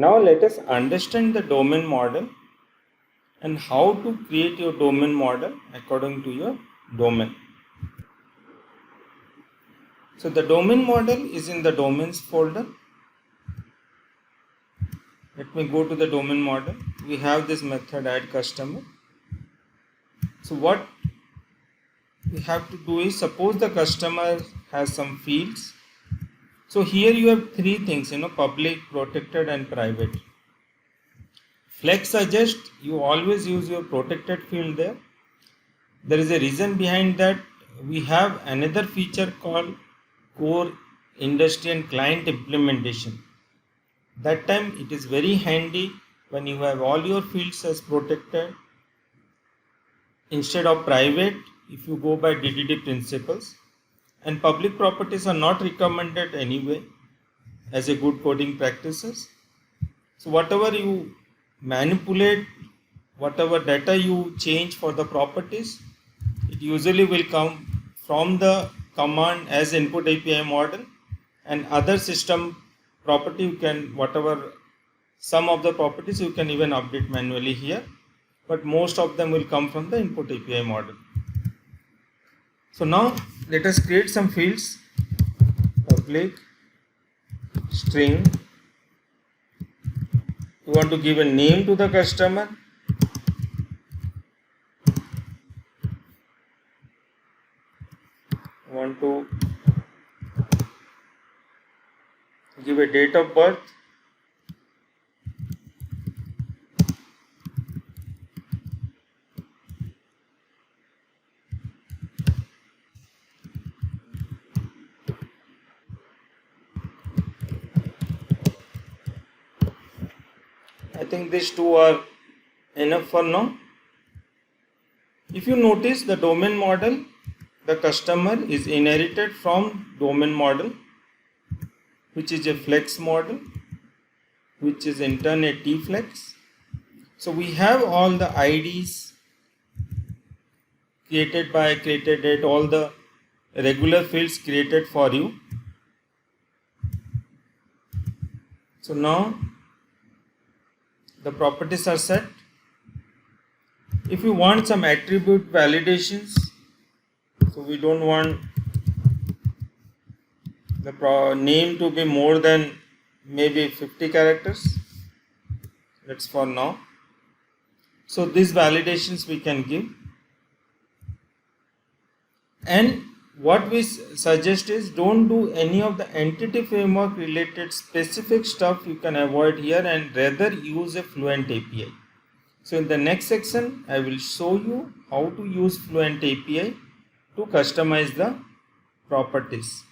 Now let us understand the domain model and how to create your domain model according to your domain. So the domain model is in the domains folder. Let me go to the domain model. We have this method add customer. So what we have to do is, suppose the customer has some fields. So here you have three things, public, protected and private. Flex suggests you always use your protected field there. There is a reason behind that. We have another feature called core industry and client implementation. That time it is very handy when you have all your fields as protected instead of private if you go by DDD principles. And public properties are not recommended anyway as a good coding practices. So whatever you manipulate, whatever data you change for the properties, it usually will come from the command as input API model, and other system property you can, whatever some of the properties you can even update manually here, but most of them will come from the input API model. So now let us create some fields. Public string, you want to give a name to the customer. You want to give a date of birth. I think these two are enough for now. If you notice the domain model, the customer is inherited from domain model, which is a flex model, which is in turn a T-flex. So we have all the IDs created date, all the regular fields created for you. So now the properties are set. If you want some attribute validations, so we don't want the name to be more than maybe 50 characters. That's for now. So these validations we can give. And what we suggest is, don't do any of the entity framework related specific stuff, you can avoid here, and rather use a Fluent API. So in the next section, I will show you how to use Fluent API to customize the properties.